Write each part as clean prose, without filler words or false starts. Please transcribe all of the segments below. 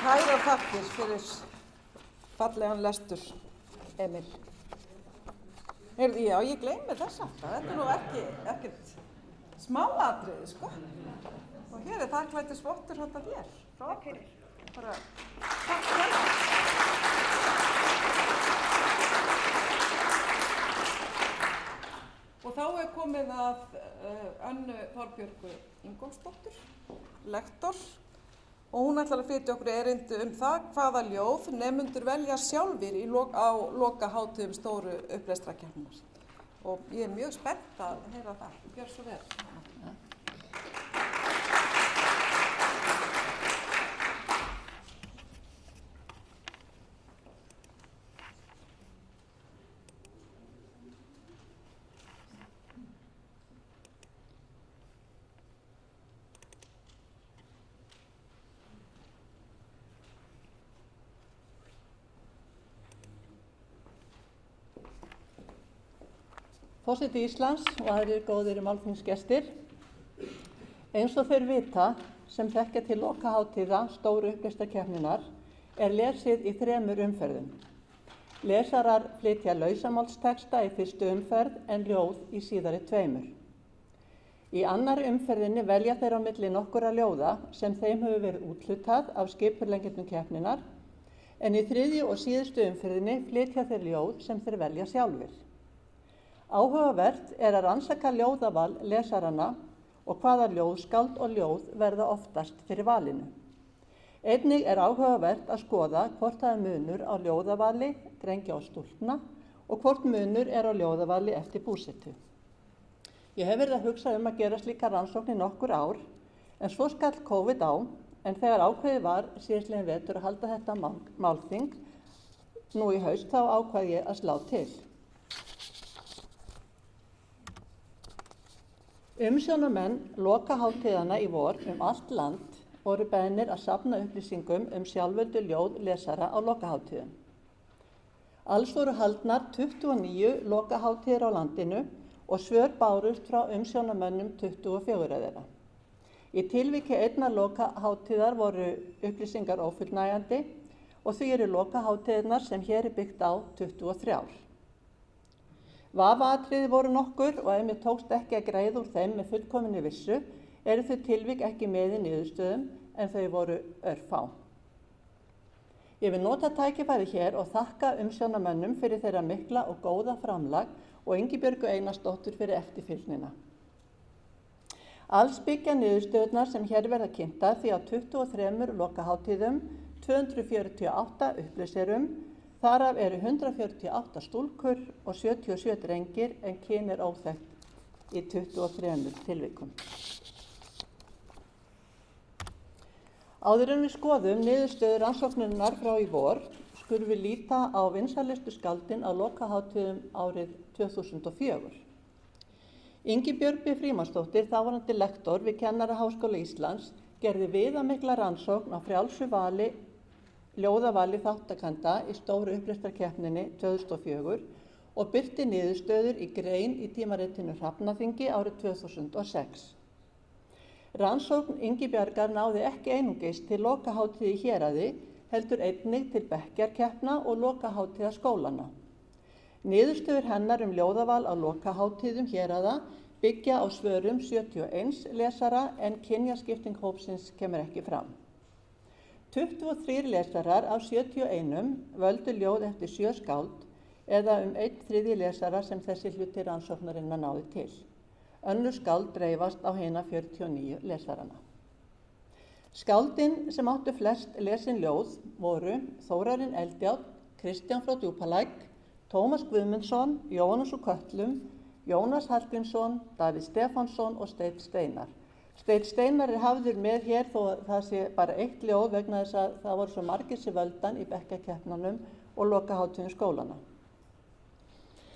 Kærar þakkir fyrir fallegan lestur, Emil. Heyrðu, já, ég gleymi þess alltaf. Þetta nú ekkert smáatriði, sko. Og hér þakklætisvottur handa þér. Takk fyrir. Bara, takk fyrir. Og þá komið að Önnu Þorbjörgu Ingólfsdóttur, lektor. Og hún ætlar að flytja okkur erindi það hvaða ljóð nemendur velja sjálfir á lokahátíðum stóru upplestrakeppninnar. Og ég mjög spennt að heyra það. Gjör svo vel. Forseti Íslands og aðrir góðir málþingsgestir. Eins og þeir vita sem þekkja til lokahátíða stóru upplestrakeppninnar lesið í 3 umferðum. Lesarar flytja lausamálstexta í fyrstu umferð en ljóð í síðari 2. Í annarri umferðinni velja þeir á milli nokkurra ljóða sem þeim hefur verið úthlutað af skipulagningu keppninnar en í 3. og síðustu umferðinni flytja þeir ljóð sem þeir velja sjálfir. Áhugavert að rannsaka ljóðaval lesaranna og hvaða ljóðskáld og ljóð verða oftast fyrir valinu. Einnig áhugavert að skoða hvort það munur á ljóðavali drengja og stúlkna og hvort munur á ljóðavali eftir búsetu. Ég hef verið að hugsa að gera slíka rannsókn í nokkur ár en svo skall COVID á en þegar ákveðið var síðastliðinn vetur að halda þetta málþing nú í haust þá ákvað ég að slá til. Umsjónarmenn lokahátíðanna í vor allt land voru beðnir að safna upplýsingum sjálföldu ljóð lesara á lokahátíðum. Alls voru haldnar 29 lokahátíðir á landinu og svör bárust frá umsjónarmönnum 24 þeirra. Í tilviki einnar lokahátíðar voru upplýsingar ófullnægjandi og því eru lokahátíðirnar sem hér byggt á 23. Vafaatriði voru nokkur og ef mér tókst ekki að greiða úr þeim með fullkominni vissu þau tilvik ekki með í niðurstöðum en þau voru örfá. Ég vil nota tækifærið hér og þakka umsjónarmönnum fyrir þeirra mikla og góða framlag og Ingibjörgu Einarsdóttur fyrir eftirfylgnina. Alls byggja niðurstöðurnar sem hér verða kynntar því á 23 lokahátíðum, 248 upplesurum, þar af eru 148 stúlkur og 77 drengir en kyn óþekkt í 23 tilvikum. Áður en við skoðum niðurstöður rannsóknarinnar frá í vor skulum við líta á vinsælustu skáldin á lokahátíðum árið 2004. Ingibjörg B. Frímannsdóttir, þáverandi lektor við Kennaraháskóla Íslands, gerði viðamikla rannsókn á frjálsu ljóðavali þáttakenda í stóru upplestrakeppninni 2004 og birti niðurstöður í grein í tímaritinu Hrafnaþingi árið 2006. Rannsókn Ingibjargar náði ekki einungis til lokahátíð í héraði, heldur einnig til bekkjarkeppna og lokahátíða skólanna. Niðurstöður hennar ljóðaval á lokahátíðum héraða byggja á svörum 71 lesara en kynjaskipting hópsins kemur ekki fram. 23 lesarar af 71 völdu ljóð eftir 7 skáld eða 1/3 lesara sem þessi hluti rannsóknarinnar náði til. Önnur skáld dreifast á hina 49 lesarana. Skáldin sem áttu flest lesin ljóð voru Þórarinn Eldjárn, Kristján frá Djúpalæk, Tómas Guðmundsson, Jóhannes úr Kötlum, Jónas Hallgrímsson, Davíð Stefánsson og Steinn Steinar. Steinn Steinar hafður með hér þó að það sé bara 1 ljóð vegna þess að það voru svo margir sem völdan í bekkjarkeppnunum og lokahátíðum skólana.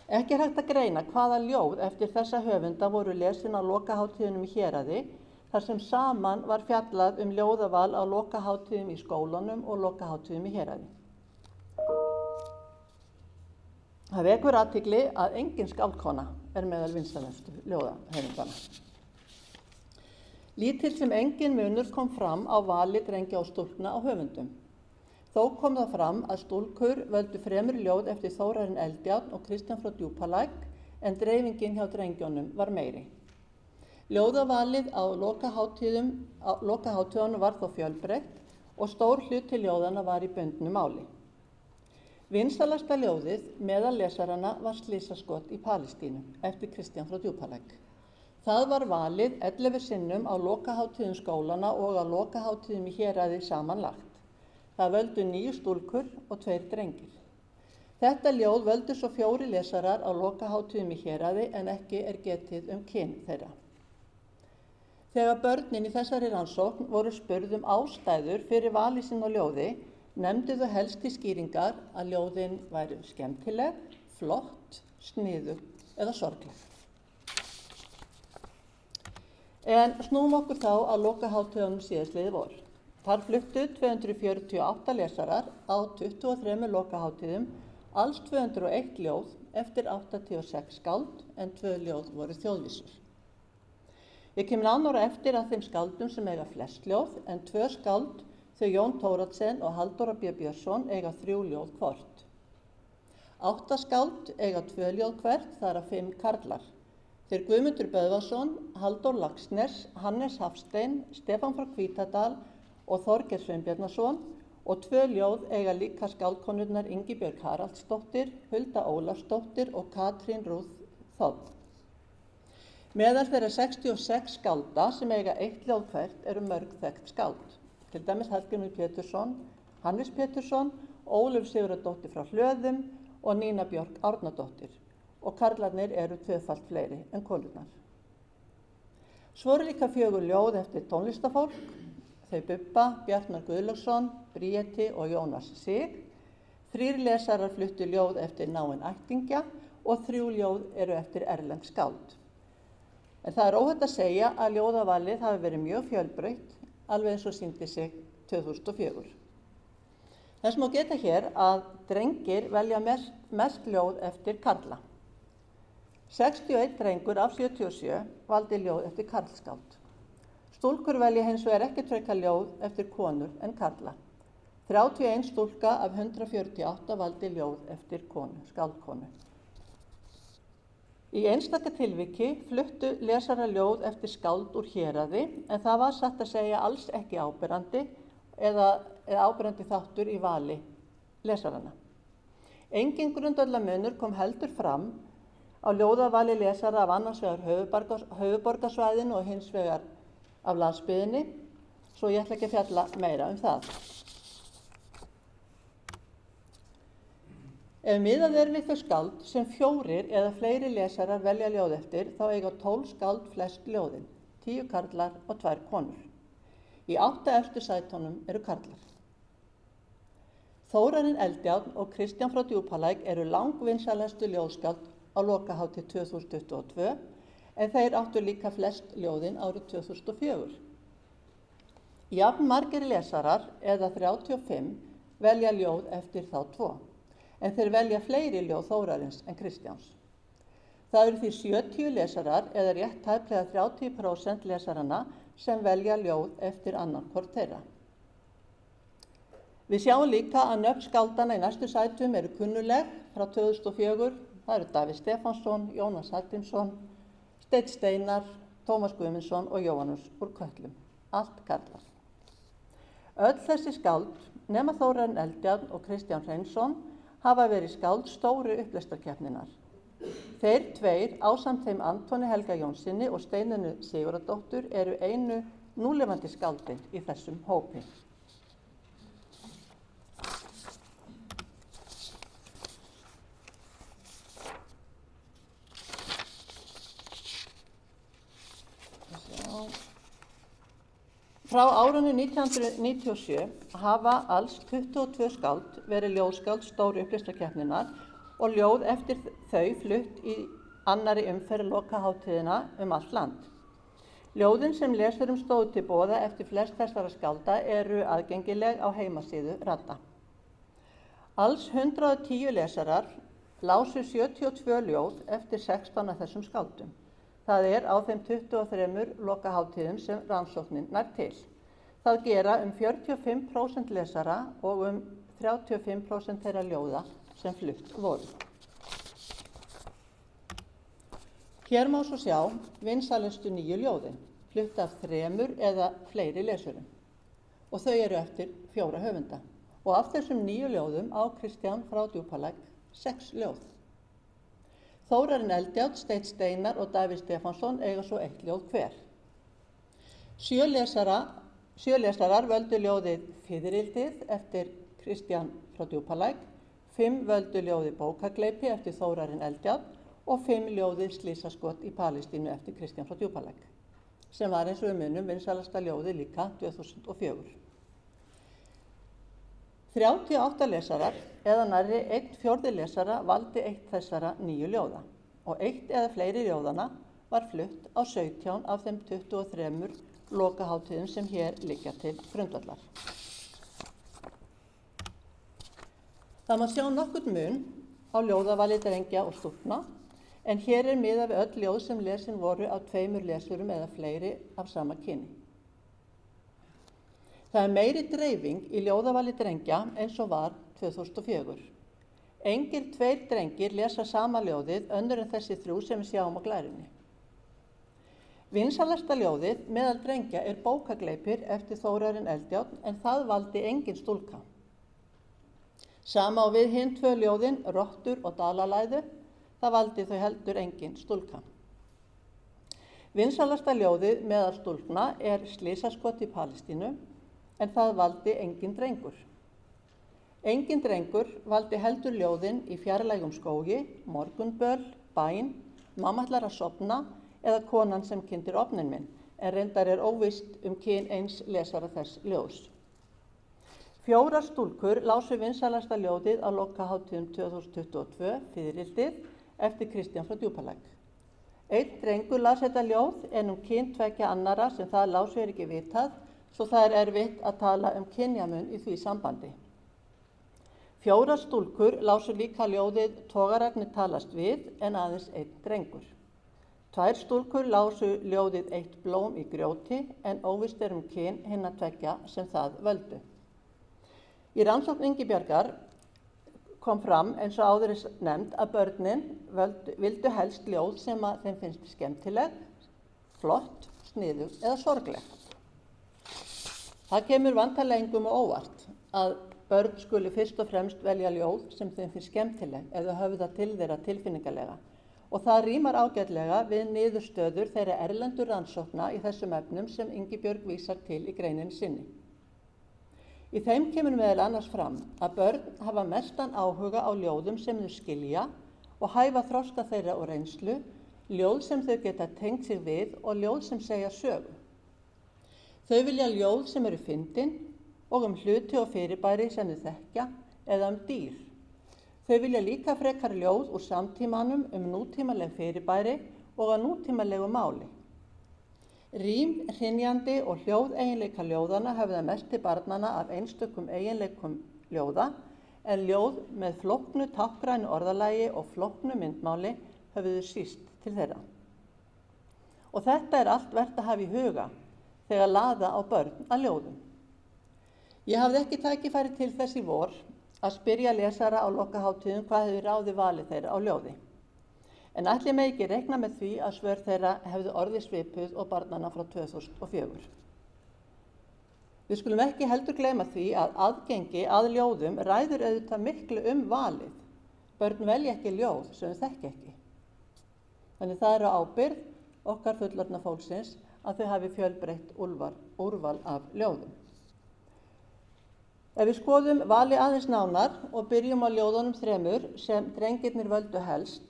Ekki hægt að greina hvaða ljóð eftir þessa höfunda voru lesin á lokahátíðunum í héraði þar sem saman var fjallað ljóðaval á lokahátíðum í skólanum og lokahátíðum í héraði. Það vekur athygli að engin skáldkona meðal vinsælustu ljóðahöfundana. Lítill sem engin munur kom fram á vali drengja og stúlkna á höfundum. Þó kom það fram að stúlkur völdu fremur ljóð eftir Þórarinn Eldjárn og Kristján frá Djúpalæk en dreifingin hjá drengjónum var meiri. Ljóðavalið á lokahátíðunum var þó fjölbreytt og stór hluti ljóðanna var í bundnu máli. Vinsælasta ljóðið meðal lesaranna var Slysaskot í Palestínu eftir Kristján frá Djúpalæk. Það var valið 11 sinnum á lokahátíðum skólana og á lokahátíðum í héraði samanlagt. Það völdu 9 stúlkur og 2 drengir. Þetta ljóð völdu svo 4 lesarar á lokahátíðum í héraði en ekki er getið kyn þeirra. Þegar börnin í þessari rannsókn voru spurð ástæður fyrir vali sín á ljóði, nefndu þau helst í skýringar að ljóðin væru skemmtileg, flott, sniðug eða sorgleg. En snúum okkur þá að lokahátíðunum síðastliðið vor. Þar fluttu 248 lesarar á 23 lokahátíðum, alls 201 ljóð eftir 86 skáld en 2 ljóð voru þjóðvísur. Ég kem nánar eftir að þeim skáldum sem eiga flest ljóð en 2 skáld, þau Jón Thoroddsen og Halldóra B. Björnsson, eiga 3 ljóð hvort. 8 skáld eiga 2 ljóð hvert, þar af 5 karlar. Þeir Guðmundur Böðvarsson, Halldór Laxness, Hannes Hafstein, Stefán frá Hvítadal og Þorgeir Sveinbjarnarson og 2 ljóð eiga líka skáldkonurnar Ingibjörg Haraldsdóttir, Hulda Ólafsdóttir og Katrín Rúð Þótt. Meðal þeirra 66 skálda sem eiga 1 ljóð hvert eru mörg þekkt skáld. Til dæmis Hallgrímur Pétursson, Hannes Pétursson, Ólöf Sigurðardóttir frá Hlöðum og Nína Björk Árnadóttir. Og karlarnir eru 2-falt fleiri en konurnar. Svo eru líka 4 ljóð eftir tónlistafólk, þau Bubba, Bjarnar Guðlaugsson, Bríeti og Jónas Sig. 3 lesarar fluttu ljóð eftir náin ættingja og 3 ljóð eru eftir erlend skáld. En það er óhætt að segja að ljóðavalið hafi verið mjög fjölbreytt, alveg eins og sýndi sig 2004. Þess má geta hér að drengir velja mest ljóð eftir karla. 61 drengur af 77 valdi ljóð eftir karlskáld. Stúlkur velja hins vegar ekki frekar ljóð eftir konur en karla. 31 stúlka af 148 valdi ljóð eftir skáldkonu. Í einstaka tilviki fluttu lesarar ljóð eftir skáld úr héraði en það var satt að segja alls ekki áberandi eða áberandi þáttur í vali lesaranna. Engin grundvallarmunur kom heldur fram á ljóðavali lesara af annars vegar höfuðborgarsvæðinu og hins vegar af landsbyggðinni, svo ég ætla ekki að fjalla meira það. Ef miðað er við þau skáld sem 4 eða fleiri lesarar velja ljóð eftir, þá eiga 12 skáld flest ljóðin, 10 karlar og 2 konur. Í 8 efstu sætunum eru karlar. Þórarinn Eldjárn og Kristján frá Djúpalæk eru langvinsælustu ljóðskáld á lokahátíð 2022, en þeir áttu líka flest ljóðin árið 2004. Jafn margir lesarar, eða 35, velja ljóð eftir þá 2, en þeir velja fleiri ljóð Þórarins en Kristjáns. Það eru því 70 lesarar, eða rétt tæplega 30% lesaranna, sem velja ljóð eftir annan hvort þeirra. Við sjáum líka að nöfn skáldanna í næstu sætum eru kunnuleg frá 2004. Það eru Davíð Stefánsson, Jónas Hallgrímsson, Steinn Steinar, Tómas Guðmundsson og Jóhannes úr Kötlum. Allt karlar. Öll þessi skáld, nema Þórarinn Eldjárn og Kristján Hreinsson, hafa verið skáld stóru upplestarkeppninnar. Þeir 2, ásamt þeim Antoni Helga Jónssoni og Steinunni Sigurðardóttur, eru einu núlifandi skáldin í þessum hópi. Frá árinu 1997 hafa alls 22 skáld verið ljóðskáld stóru upplestarkeppninnar og ljóð eftir þau flutt í annarri umferð lokahátíðina allt land. Ljóðin sem lesurum stóðu til boða eftir flest þessara skálda eru aðgengileg á heimasíðu Radda. Alls 110 lesarar lásu 72 ljóð eftir 16 af þessum skáldum. Það er á þeim 23 lokahátíðum sem rannsóknin nær til. Það gera 45% lesara og 35% þeirra ljóða sem flutt voru. Hér má svo sjá vinsælustu 9 ljóðin, flutt af 3 eða fleiri lesurum. Og þau eru eftir 4 höfunda. Og af þessum 9 ljóðum á Kristján frá Djúpalæk 6 ljóð. Þórarinn Eldjárn, Steinn Steinar og Davíð Stefánsson eiga svo 1 ljóð hver. 7 lesarar völdu ljóðið Fiðrildið eftir Kristján frá Djúpalæk, 5 völdu ljóðið Bókagleipi eftir Þórarinn Eldjárn og 5 ljóðið Slísaskot í Palestínu eftir Kristján frá Djúpalæk, sem var eins og við munum vinsælasta ljóðið líka 2004. 38 lesarar eða nærri 1/4 lesara valdi 1 þessara 9 ljóða og 1 eða fleiri ljóðana var flutt á 17 af þeim 23 lokahátíðum sem hér liggja til grundvallar. Það má sjá nokkurn mun á ljóðavali drengja og stúlkna, en hér er miðað við öll ljóð sem lesin voru af 2 lesurum eða fleiri af sama kyni. Það er meiri dreifing í ljóðavali drengja eins og var 2004. Engir 2 drengir lesa sama ljóðið önnur en þessi 3 sem við sjáum á glærunni. Vinsælasta ljóðið meðal drengja er Bókagleipir eftir Þórarinn Eldjárn, en það valdi engin stúlka. Sama á við hin 2 ljóðin, Rottur og Dalalæðu, það valdi þau heldur engin stúlka. Vinsælasta ljóðið meðal stúlkna er Slísaskot í Palestínu, en það valdi engin drengur. Engin drengur valdi heldur ljóðin Í fjarlægum skógi, Morgunböl, Bæn, Mamma ætlar að sofna eða Konan sem kyndir ofninn minn, en reyndar er óvíst kyn eins lesara þess ljóðs. 4 stúlkur lásu vinsælasta ljóðið á lokahátíðum 2022, Fiðrildið, eftir Kristján frá Djúpalæk. 1 drengur las þetta ljóð, en kyn 2 annara sem það lásu ekki vitað, svo það er erfitt að tala kynjamun í því sambandi. 4 stúlkur lásu líka ljóðið Togararnir talast við, en aðeins 1 drengur. 2 stúlkur lásu ljóðið Eitt blóm í grjóti, en óvíst er kyn hinna 2 sem það völdu. Í rannsókn Ingibjargar kom fram, eins og áður er nefnd, að börnin vildu helst ljóð sem að þeim finnst skemmtileg, flott, sniðug eða sorgleg. Það kemur vantarlega engum á óvart að börn skuli fyrst og fremst velja ljóð sem þeim finnst skemmtileg eða höfða til þeirra tilfinningalega, og það rímar ágætlega við niðurstöður þeirra erlendu rannsókna í þessum efnum sem Ingibjörg vísar til í greininni sinni. Í þeim kemur meðal annars fram að börn hafa mestan áhuga á ljóðum sem þau skilja og hæfa þroska þeirra og reynslu, ljóð sem þau geta tengt sig við og ljóð sem segja sögu. Þau vilja ljóð sem eru fyndin og hluti og fyrirbæri sem þau þekkja eða dýr. Þau vilja líka frekar ljóð úr samtímanum nútímaleg fyrirbæri og að nútímalegu máli. Rím, hrynjandi og hljóðeiginleika ljóðana höfða mest til barnanna af einstökum eiginleikum ljóða, en ljóð með flóknu táknrænu orðalagi og flóknu myndmáli höfðu síst til þeirra. Og þetta er allt vert að hafa í huga þegar laða á börn að ljóðum. Ég hafði ekki tækifæri til þess í vor að spyrja lesara á lokahátíðum hvað hefði ráðið valið þeirra á ljóði. En ætli megi ekki reikna með því að svör þeirra hefðu orðið svipuð og barnanna frá 2004. Við skulum ekki heldur gleyma því að aðgengi að ljóðum ræður auðvitað miklu valið. Börn velja ekki ljóð sem þau þekki ekki. Þannig það eru ábyrgð okkar fullorðna fólksins að þau hafi fjölbreytt úrval af ljóðum. Ef við skoðum valið aðeins nánar og byrjum á ljóðunum 3 sem drengirnir völdu helst,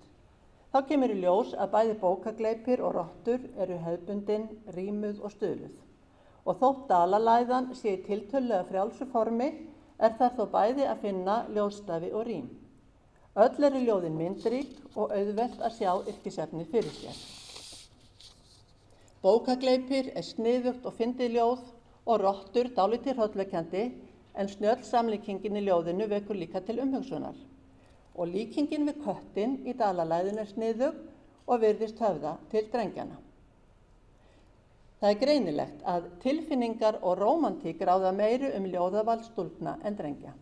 þá kemur í ljós að bæði Bókagleipir og Rottur eru hefðbundin, rímuð og stuðluð. Og þótt Dalalæðan sé í tiltölulega frjálsu formi, er þar þó bæði að finna ljóðstafi og rím. Öll eru ljóðin myndrík og auðvelt að sjá yrkisefni fyrir sér. Bókagleipir er sniðugt og fyndið ljóð og Rottur dálítið hrollvekjandi, en snjöll samlíkingin í ljóðinu vekur líka til umhugsunar. Og líkingin við köttinn í Dalalæðinu er sniðug og virðist höfða til drengjana. Það er greinilegt að tilfinningar og rómantík ráða meiru ljóðaval stúlkna en drengja.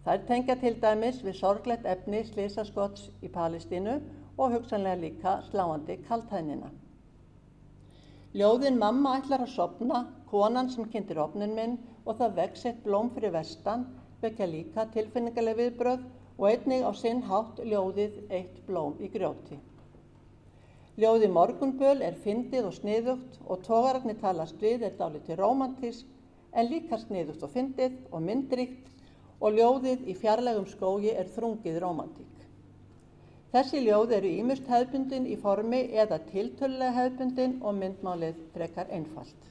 Þær tengja til dæmis við sorglegt efni slysaskots í Palestínu og hugsanlega líka sláandi kaldhæðnina. Ljóðin Mamma ætlar að sofna, Konan sem kynntir ofninn minn og Það vex eitt blóm fyrir vestan vekja líka tilfinningaleg viðbrögð og einnig á sinn hátt ljóðið Eitt blóm í grjóti. Ljóðið Morgunböl er fyndið og sniðugt og togararnir talast við dálítið rómantísk en líka sniðugt og fyndið og myndríkt og ljóðið Í fjarlægum skógi er þrungið rómantík. Þessi ljóð eru ýmist hefðbundin í formi eða tiltölulega hefðbundin og myndmálið frekar einfalt.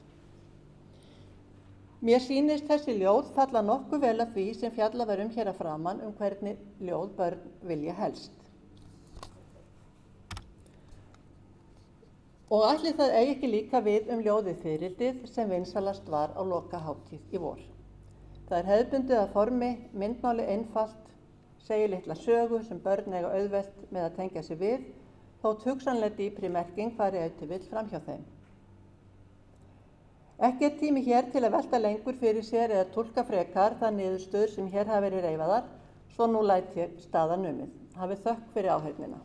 Mér sýnist þessi ljóð falla nokkuð vel að því sem fjallað var hér að framan hvernig ljóð börn vilja helst. Og ætli það eigi ekki líka við ljóðið Fiðrildið sem vinsælast var á lokahátíð í vor. Það er hefðbundið að formi, myndmáli einfalt, segir litla sögu sem börn eiga auðvelt með að tengja sig við, þótt hugsanlega dýpri merking fari ef til vill framhjá þeim. Ekki er tími hér til að velta lengur fyrir sér eða túlka frekar þær niðurstöður sem hér hafa verið reifaðar, svo nú læt ég staðar numið. Hafið þökk fyrir áheyrnina.